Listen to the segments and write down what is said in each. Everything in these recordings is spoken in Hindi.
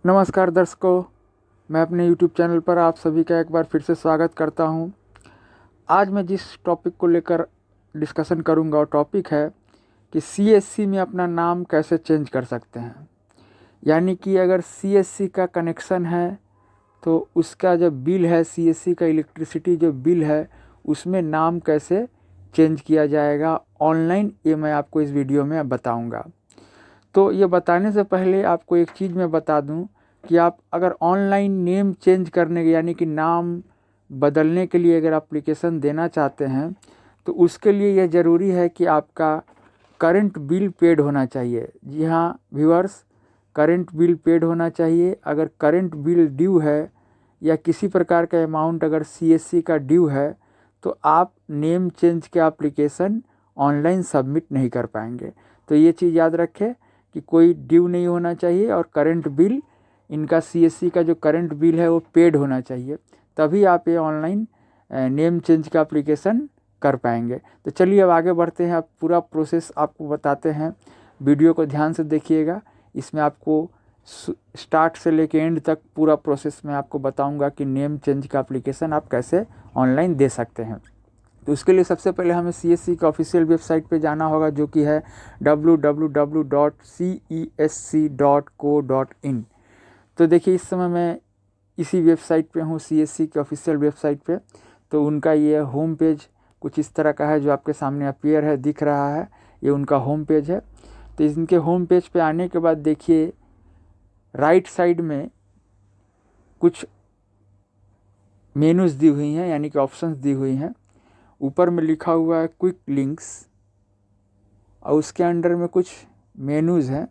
नमस्कार दर्शकों, मैं अपने YouTube चैनल पर आप सभी का एक बार फिर से स्वागत करता हूं। आज मैं जिस टॉपिक को लेकर डिस्कशन करूंगा वो टॉपिक है कि CSC में अपना नाम कैसे चेंज कर सकते हैं। यानी कि अगर CSC का कनेक्शन है तो उसका जो बिल है, CSC का इलेक्ट्रिसिटी जो बिल है, उसमें नाम कैसे चेंज किया जाएगा ऑनलाइन, ये मैं आपको इस वीडियो में बताऊँगा। तो ये बताने से पहले आपको एक चीज़ मैं बता दूं कि आप अगर ऑनलाइन नेम चेंज करने यानी कि नाम बदलने के लिए अगर एप्लीकेशन देना चाहते हैं तो उसके लिए यह ज़रूरी है कि आपका करंट बिल पेड होना चाहिए। जी हाँ व्यूअर्स, करंट बिल पेड होना चाहिए। अगर करंट बिल ड्यू है या किसी प्रकार का अमाउंट अगर CSC का ड्यू है तो आप नेम चेंज के एप्लीकेशन ऑनलाइन सबमिट नहीं कर पाएंगे। तो ये चीज़ याद रखें कि कोई ड्यू नहीं होना चाहिए और करंट बिल, इनका CSC का जो करंट बिल है वो पेड होना चाहिए, तभी आप ये ऑनलाइन नेम चेंज का एप्लीकेशन कर पाएंगे। तो चलिए अब आगे बढ़ते हैं, अब पूरा प्रोसेस आपको बताते हैं। वीडियो को ध्यान से देखिएगा, इसमें आपको स्टार्ट से लेके एंड तक पूरा प्रोसेस मैं आपको बताऊंगा कि नेम चेंज का एप्लीकेशन आप कैसे ऑनलाइन दे सकते हैं। तो उसके लिए सबसे पहले हमें CSC का ऑफिशियल वेबसाइट पे जाना होगा, जो कि है www.cesc.co.in। तो देखिए इस समय मैं इसी वेबसाइट पे हूँ, CSC के ऑफिशियल वेबसाइट पे। तो उनका ये होम पेज कुछ इस तरह का है जो आपके सामने अपीयर है, दिख रहा है, ये उनका होम पेज है। तो इनके होम पेज पे आने के बाद देखिए राइट साइड में कुछ मेनूज़ दी हुई हैं, यानी कि ऑप्शंस दी हुई हैं। ऊपर में लिखा हुआ है क्विक लिंक्स और उसके अंडर में कुछ मेनूज़ हैं।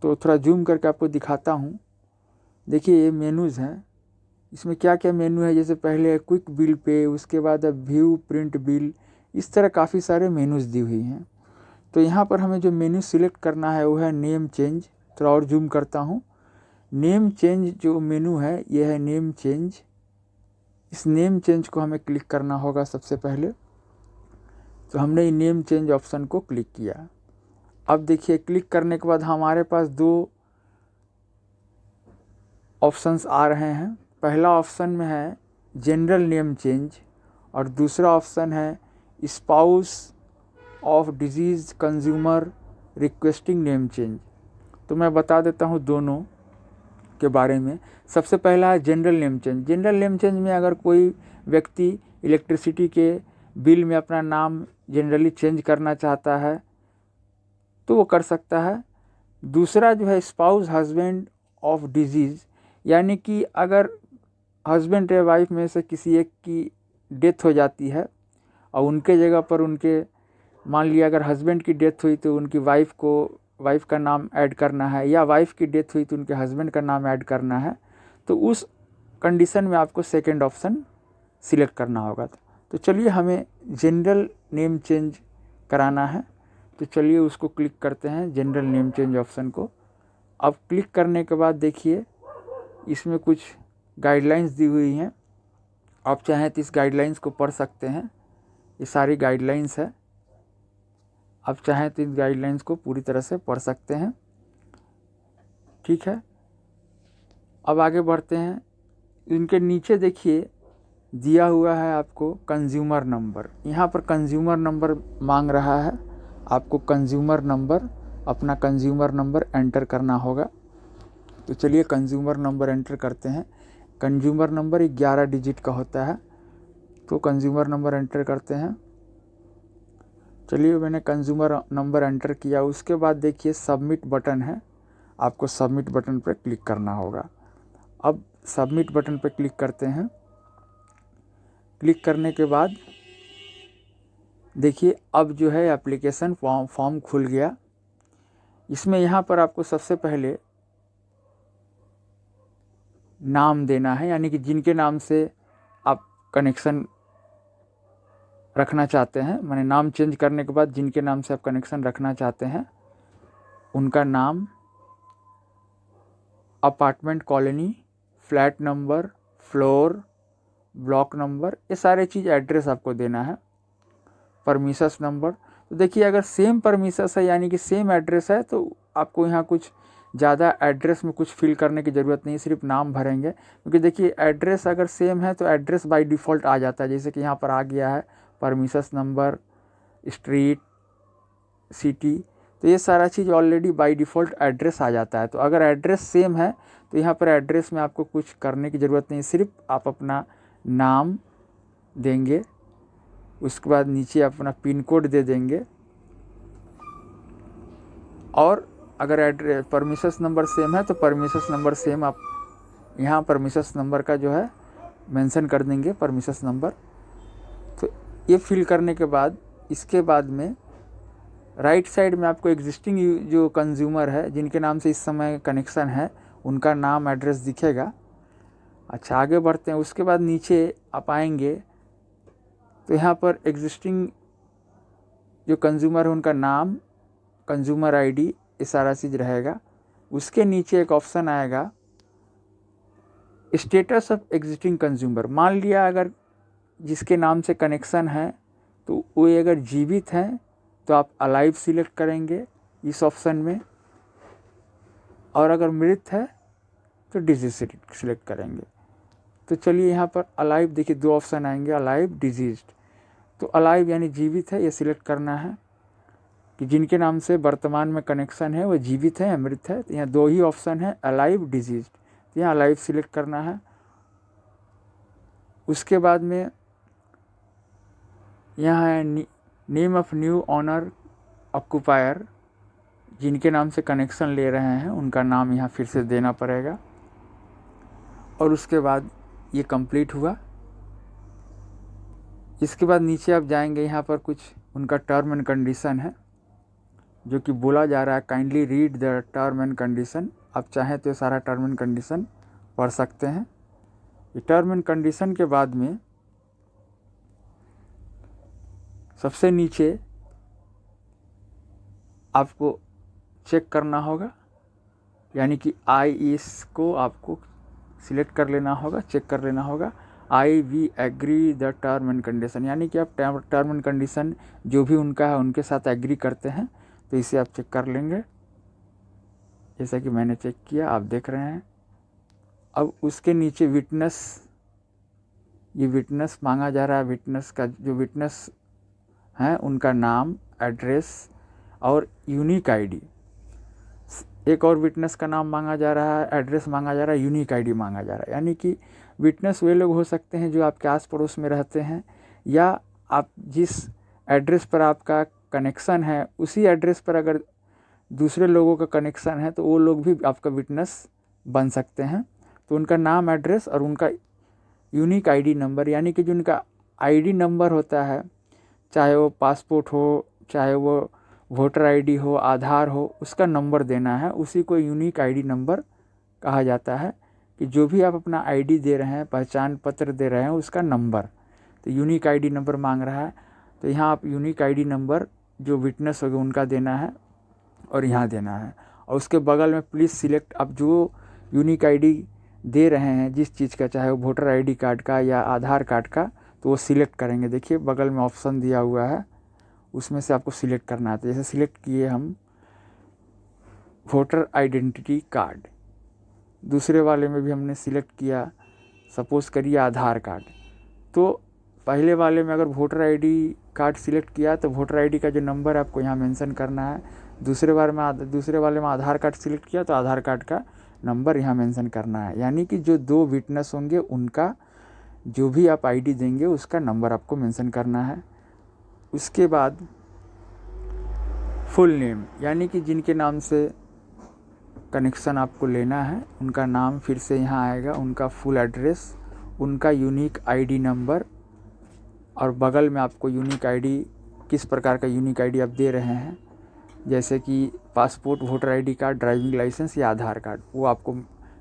तो थोड़ा जूम करके आपको दिखाता हूँ। देखिए ये मेनूज़ हैं, इसमें क्या क्या मेनू है, जैसे पहले क्विक बिल पे, उसके बाद व्यू प्रिंट बिल, इस तरह काफ़ी सारे मेनूज़ दी हुई हैं। तो यहाँ पर हमें जो मेन्यू सिलेक्ट करना है वो है नेम चेंज। थोड़ा और जूम करता हूँ। नेम चेंज जो मेनू है ये है नेम चेंज। इस नेम चेंज को हमें क्लिक करना होगा सबसे पहले। तो हमने नेम चेंज ऑप्शन को क्लिक किया। अब देखिए क्लिक करने के बाद हमारे पास दो ऑप्शंस आ रहे हैं। पहला ऑप्शन में है जनरल नेम चेंज और दूसरा ऑप्शन है spouse of disease consumer requesting name change. तो मैं बता देता हूँ दोनों के बारे में। सबसे पहला है general name change. General name change में अगर कोई व्यक्ति इलेक्ट्रिसिटी के बिल में अपना नाम जनरली चेंज करना चाहता है तो वो कर सकता है। दूसरा जो है स्पाउस हस्बैंड ऑफ डिजीज़, यानी कि अगर हस्बैंड या वाइफ में से किसी एक की डेथ हो जाती है और उनके जगह पर उनके, मान लिया अगर हस्बैंड की डेथ हुई तो उनकी वाइफ का नाम ऐड करना है, या वाइफ की डेथ हुई तो उनके हस्बैंड का नाम ऐड करना है, तो उस कंडीशन में आपको सेकंड ऑप्शन सिलेक्ट करना होगा। तो चलिए हमें जनरल नेम चेंज कराना है, तो चलिए उसको क्लिक करते हैं, जनरल नेम चेंज ऑप्शन को। अब क्लिक करने के बाद देखिए इसमें कुछ गाइडलाइंस दी हुई हैं। आप चाहें तो इस गाइडलाइंस को पढ़ सकते हैं, ये सारी गाइडलाइंस है। आप चाहें तो इन गाइडलाइंस को पूरी तरह से पढ़ सकते हैं। ठीक है, अब आगे बढ़ते हैं। इनके नीचे देखिए दिया हुआ है आपको कंज्यूमर नंबर। यहाँ पर कंज्यूमर नंबर मांग रहा है, आपको कंज्यूमर नंबर, अपना कंज्यूमर नंबर एंटर करना होगा। तो चलिए कंज्यूमर नंबर एंटर करते हैं। कंज्यूमर नंबर 11 डिजिट का होता है, तो कंज्यूमर नंबर एंटर करते हैं। चलिए मैंने कंज्यूमर नंबर एंटर किया। उसके बाद देखिए सबमिट बटन है, आपको सबमिट बटन पर क्लिक करना होगा। अब सबमिट बटन पर क्लिक करते हैं। क्लिक करने के बाद देखिए अब जो है एप्लीकेशन फॉर्म खुल गया। इसमें यहाँ पर आपको सबसे पहले नाम देना है, यानी कि जिनके नाम से आप कनेक्शन रखना चाहते हैं, माने नाम चेंज करने के बाद जिनके नाम से आप कनेक्शन रखना चाहते हैं उनका नाम, apartment colony, flat number, floor, block number, ये सारे चीज़ एड्रेस आपको देना है। परमिशंस नंबर, तो देखिए अगर सेम परमिशंस है यानी कि सेम एड्रेस है तो आपको यहाँ कुछ ज़्यादा एड्रेस में कुछ फिल करने की ज़रूरत नहीं, सिर्फ नाम भरेंगे। क्योंकि देखिए एड्रेस अगर सेम है तो एड्रेस बाय डिफ़ॉल्ट आ जाता है, जैसे कि यहाँ पर आ गया है परमिशस नंबर, स्ट्रीट, सिटी, तो ये सारा चीज़ ऑलरेडी बाय डिफ़ॉल्ट एड्रेस आ जाता है। तो अगर एड्रेस सेम है तो यहाँ पर एड्रेस में आपको कुछ करने की ज़रूरत नहीं, सिर्फ आप अपना नाम देंगे, उसके बाद नीचे अपना पिन कोड दे देंगे। और अगर एड्रेस परमिशस नंबर सेम है तो परमिशस नंबर सेम आप यहाँ परमिशस नंबर का जो है मेंशन कर देंगे, परमिशस नंबर। तो ये फिल करने के बाद इसके बाद में राइट साइड में आपको एग्जिस्टिंग जो कंज्यूमर है जिनके नाम से इस समय कनेक्शन है उनका नाम एड्रेस दिखेगा। अच्छा, आगे बढ़ते हैं। उसके बाद नीचे आप आएंगे तो यहाँ पर एग्जिस्टिंग जो कंज्यूमर है उनका नाम, कंज्यूमर आईडी, ये सारा चीज़ रहेगा। उसके नीचे एक ऑप्शन आएगा स्टेटस ऑफ एग्जिस्टिंग कंज्यूमर। मान लिया अगर जिसके नाम से कनेक्शन है तो वो अगर जीवित हैं तो आप अलाइव सिलेक्ट करेंगे इस ऑप्शन में, और अगर मृत है तो डिजीज सिलेक्ट करेंगे। तो चलिए यहाँ पर अलाइव, देखिए दो ऑप्शन आएंगे, अलाइव, डिजीज्ड। तो अलाइव यानी जीवित है, ये सिलेक्ट करना है कि जिनके नाम से वर्तमान में कनेक्शन है वो जीवित है या मृत है। तो यहाँ दो ही ऑप्शन है, अलाइव, डिजीज्ड। तो यहाँ अलाइव सिलेक्ट करना है। उसके बाद में यहाँ है name of new owner occupier, जिनके नाम से कनेक्शन ले रहे हैं उनका नाम यहाँ फिर से देना पड़ेगा। और उसके बाद ये कंप्लीट हुआ। इसके बाद नीचे आप जाएंगे, यहाँ पर कुछ उनका टर्म एंड कंडीशन है जो कि बोला जा रहा है, kindly read the term and condition. आप चाहें तो सारा टर्म एंड कंडीशन पढ़ सकते हैं। ये टर्म एंड कंडीशन के बाद में सबसे नीचे आपको चेक करना होगा, यानी कि इसको आपको सिलेक्ट कर लेना होगा, चेक कर लेना होगा। I we agree the term and condition, यानी कि आप टर्म एंड कंडीशन जो भी उनका है उनके साथ एग्री करते हैं। तो इसे आप चेक कर लेंगे, जैसा कि मैंने चेक किया, आप देख रहे हैं। अब उसके नीचे विटनेस, ये विटनेस मांगा जा रहा है। विटनेस का जो विटनेस हैं उनका नाम, एड्रेस और यूनिक आईडी। एक और विटनेस का नाम मांगा जा रहा है, एड्रेस मांगा जा रहा है, यूनिक आईडी मांगा जा रहा है। यानी कि विटनेस वे लोग हो सकते हैं जो आपके आस पड़ोस में रहते हैं, या आप जिस एड्रेस पर आपका कनेक्शन है उसी एड्रेस पर अगर दूसरे लोगों का कनेक्शन है तो वो लोग भी आपका विटनेस बन सकते हैं। तो उनका नाम, एड्रेस और उनका यूनिक आईडी नंबर, यानी कि जो उनका आईडी नंबर होता है, चाहे वो पासपोर्ट हो, चाहे वो वोटर आईडी हो, आधार हो, उसका नंबर देना है। उसी को यूनिक आईडी नंबर कहा जाता है, कि जो भी आप अपना आईडी दे रहे हैं, पहचान पत्र दे रहे हैं, उसका नंबर। तो यूनिक आईडी नंबर मांग रहा है, तो यहाँ आप यूनिक आईडी नंबर जो विटनेस होगा उनका देना है और यहाँ देना है। और उसके बगल में प्लीज़ सिलेक्ट, आप जो यूनिक आईडी दे रहे हैं जिस चीज़ का, चाहे वो वोटर आईडी कार्ड का या आधार कार्ड का, तो वो सिलेक्ट करेंगे। देखिए बगल में ऑप्शन दिया हुआ है, उसमें से आपको सिलेक्ट करना है। तो जैसे सिलेक्ट किए हम वोटर आइडेंटिटी कार्ड, दूसरे वाले में भी हमने सिलेक्ट किया, सपोज़ करिए आधार कार्ड। तो पहले वाले में अगर वोटर आईडी कार्ड सिलेक्ट किया तो वोटर आईडी का जो नंबर आपको यहाँ मेंशन करना है। दूसरे वाले में आधार कार्ड सिलेक्ट किया तो आधार कार्ड का नंबर यहाँ मेंशन करना है। यानी कि जो दो विटनेस होंगे उनका जो भी आप आईडी देंगे उसका नंबर आपको मेंशन करना है। उसके बाद फुल नेम, यानी कि जिनके नाम से कनेक्शन आपको लेना है उनका नाम फिर से यहाँ आएगा, उनका फुल एड्रेस, उनका यूनिक आईडी नंबर, और बगल में आपको यूनिक आईडी, किस प्रकार का यूनिक आईडी आप दे रहे हैं, जैसे कि passport, voter ID card, driving licence या आधार कार्ड, वो आपको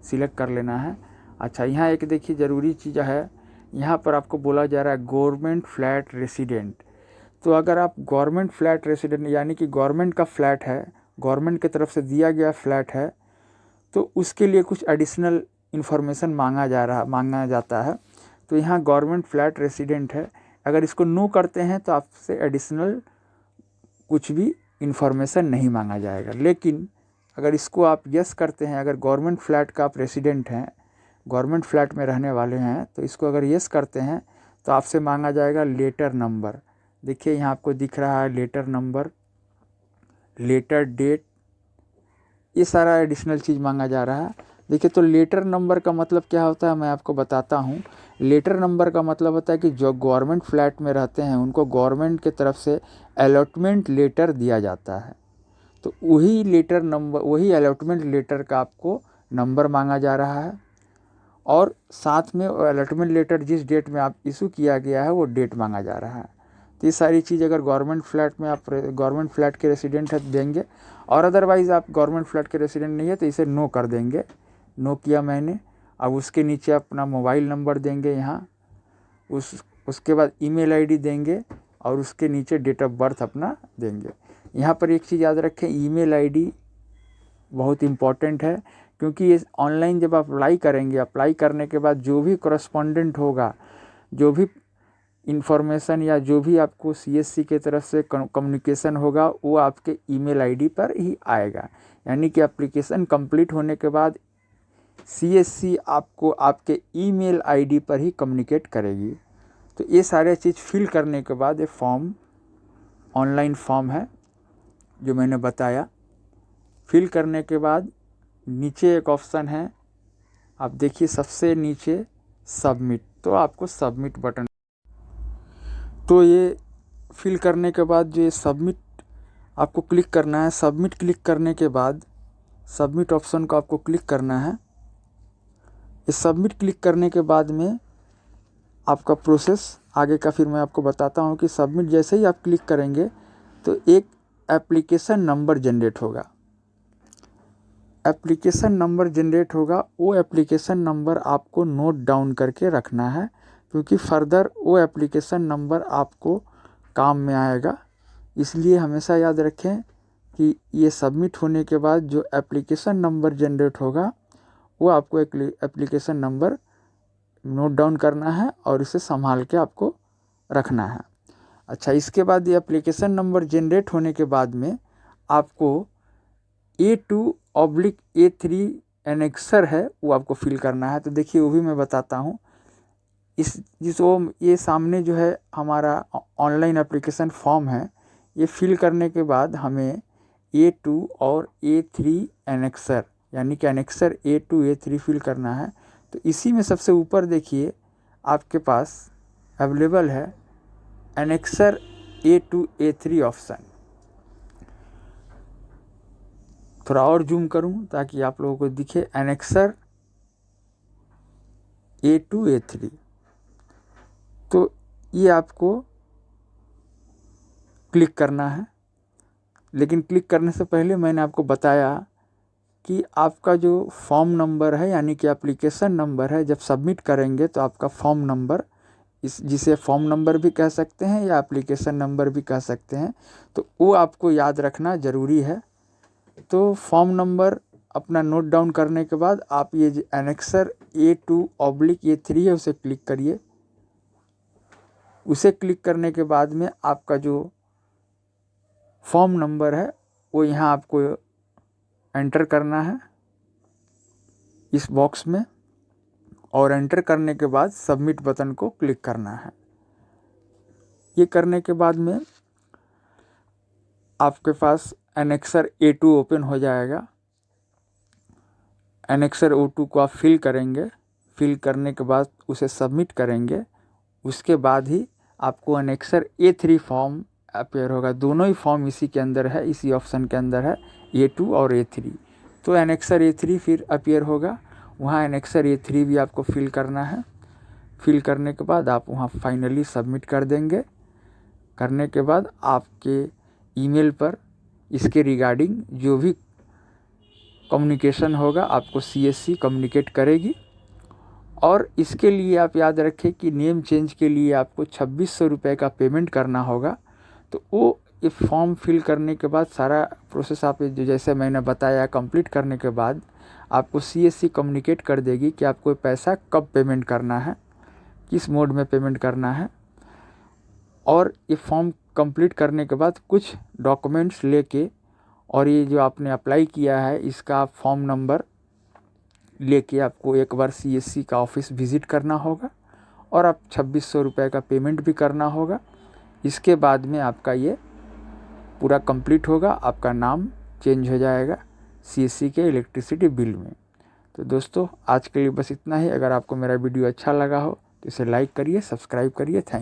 सिलेक्ट कर लेना है। अच्छा, यहाँ एक देखिए ज़रूरी चीज़ है, यहाँ पर आपको बोला जा रहा है गवर्नमेंट फ्लैट रेसिडेंट। तो अगर आप गवर्नमेंट फ्लैट रेसिडेंट, यानी कि गवर्नमेंट का फ्लैट है, गवर्नमेंट की तरफ से दिया गया फ्लैट है, तो उसके लिए कुछ एडिशनल इन्फॉर्मेशन मांगा जाता है। तो यहाँ गवर्नमेंट फ्लैट रेसिडेंट है, अगर इसको नो करते हैं तो आपसे एडिशनल कुछ भी इन्फॉर्मेशन नहीं मांगा जाएगा। लेकिन अगर इसको आप यस करते हैं, अगर गवर्नमेंट फ्लैट का आप रेसिडेंट हैं, गवर्नमेंट फ्लैट में रहने वाले हैं, तो इसको अगर यस करते हैं तो आपसे मांगा जाएगा लेटर नंबर। देखिए यहाँ आपको दिख रहा है लेटर नंबर, लेटर डेट, ये सारा एडिशनल चीज़ मांगा जा रहा है। देखिए तो लेटर नंबर का मतलब क्या होता है मैं आपको बताता हूँ। लेटर नंबर का मतलब होता है कि जो गवर्नमेंट फ्लैट में रहते हैं उनको गवर्नमेंट की तरफ से अलॉटमेंट लेटर दिया जाता है, तो वही लेटर नंबर, वही अलॉटमेंट लेटर का आपको नंबर मांगा जा रहा है। और साथ में अलॉटमेंट लेटर जिस डेट में आप इशू किया गया है वो डेट मांगा जा रहा है। तो ये सारी चीज़ अगर गवर्नमेंट फ्लैट में आप गवर्नमेंट फ्लैट के रेसिडेंट है तो देंगे, और अदरवाइज़ आप गवर्नमेंट फ्लैट के रेसिडेंट नहीं है तो इसे नो कर देंगे। नो किया मैंने। अब उसके नीचे अपना मोबाइल नंबर देंगे यहाँ, उसके बाद ईमेल आईडी देंगे, और उसके नीचे डेट ऑफ बर्थ अपना देंगे। यहाँ पर एक चीज़ याद रखें, ईमेल आईडी बहुत इम्पॉर्टेंट है, क्योंकि ये ऑनलाइन जब आप अप्लाई करेंगे, अप्लाई करने के बाद जो भी करस्पॉन्डेंट होगा, जो भी इंफॉर्मेशन या जो भी आपको सीएससी के तरफ से कम्युनिकेशन होगा वो आपके ईमेल आईडी पर ही आएगा। यानी कि एप्लीकेशन कंप्लीट होने के बाद सीएससी आपको आपके ईमेल आईडी पर ही कम्युनिकेट करेगी। तो ये सारे चीज़ फिल करने के बाद ये फॉर्म, ऑनलाइन फॉर्म है जो मैंने बताया। फिल करने के बाद नीचे एक ऑप्शन है, आप देखिए सबसे नीचे सबमिट, तो आपको सबमिट बटन, तो ये फिल करने के बाद जो ये सबमिट आपको क्लिक करना है। सबमिट क्लिक करने के बाद सबमिट ऑप्शन को आपको क्लिक करना है। इस सबमिट क्लिक करने के बाद में आपका प्रोसेस आगे का फिर मैं आपको बताता हूँ कि सबमिट जैसे ही आप क्लिक करेंगे तो एक एप्लीकेशन नंबर जनरेट होगा। एप्लीकेशन नंबर जनरेट होगा, वो एप्लीकेशन नंबर आपको नोट डाउन करके रखना है, क्योंकि फर्दर वो एप्लीकेशन नंबर आपको काम में आएगा। इसलिए हमेशा याद रखें कि ये सबमिट होने के बाद जो एप्लीकेशन नंबर जनरेट होगा वो आपको एक एप्लीकेशन नंबर नोट डाउन करना है और इसे संभाल के आपको रखना है। अच्छा, इसके बाद ये एप्लीकेशन नंबर जनरेट होने के बाद में आपको A2/A3 एनेक्सर है वो आपको फिल करना है। तो देखिए वो भी मैं बताता हूँ। ये सामने जो है हमारा ऑनलाइन एप्लीकेशन फॉर्म है, ये फिल करने के बाद हमें A2 और A3 एनेक्सर, यानी कि एनेक्सर A2 A3 फिल करना है। तो इसी में सबसे ऊपर देखिए आपके पास अवेलेबल है एनेक्सर A2 A3 ऑप्शन। थोड़ा और जूम करूं ताकि आप लोगों को दिखे, एनेक्सर A2 A3। तो ये आपको क्लिक करना है, लेकिन क्लिक करने से पहले मैंने आपको बताया कि आपका जो फॉर्म नंबर है, यानी कि एप्लीकेशन नंबर है, जब सबमिट करेंगे तो आपका फॉर्म नंबर, जिसे फॉर्म नंबर भी कह सकते हैं या एप्लीकेशन नंबर भी कह सकते हैं, तो वो आपको याद रखना ज़रूरी है। तो फॉर्म नंबर अपना नोट डाउन करने के बाद आप ये जो एनेक्सर A2/A3 है उसे क्लिक करिए। उसे क्लिक करने के बाद में आपका जो फॉर्म नंबर है वो यहाँ आपको एंटर करना है इस बॉक्स में, और एंटर करने के बाद सबमिट बटन को क्लिक करना है। ये करने के बाद में आपके पास एनेक्सर A2 ओपन हो जाएगा। एनेक्सर A2 को आप फिल करेंगे, फिल करने के बाद उसे सबमिट करेंगे। उसके बाद ही आपको एनेक्सर A3 फॉर्म अपीयर होगा। दोनों ही फॉर्म इसी के अंदर है, इसी ऑप्शन के अंदर है, A2 और A3। तो एनेक्सर A3 फिर अपीयर होगा, वहाँ एनेक्सर A3 भी आपको फिल करना है। फिल करने के बाद आप वहाँ फाइनली सबमिट कर देंगे। करने के बाद आपके ईमेल पर इसके रिगार्डिंग जो भी कम्युनिकेशन होगा आपको सीएससी कम्युनिकेट करेगी। और इसके लिए आप याद रखें कि नेम चेंज के लिए आपको 2600 रुपये का पेमेंट करना होगा। तो वो ये फॉर्म फिल करने के बाद सारा प्रोसेस आप जो जैसे मैंने बताया कंप्लीट करने के बाद आपको सीएससी कम्युनिकेट कर देगी कि आपको पैसा कब पेमेंट करना है, किस मोड में पेमेंट करना है। और ये फॉर्म कंप्लीट करने के बाद कुछ डॉक्यूमेंट्स लेके और ये जो आपने अप्लाई किया है इसका फॉर्म नंबर लेके आपको एक बार CSC का ऑफिस विज़िट करना होगा और आप 2600 रुपये का पेमेंट भी करना होगा। इसके बाद में आपका ये पूरा कंप्लीट होगा, आपका नाम चेंज हो जाएगा CSC के इलेक्ट्रिसिटी बिल में। तो दोस्तों आज के लिए बस इतना ही। अगर आपको मेरा वीडियो अच्छा लगा हो तो इसे लाइक करिए, सब्सक्राइब करिए। थैंक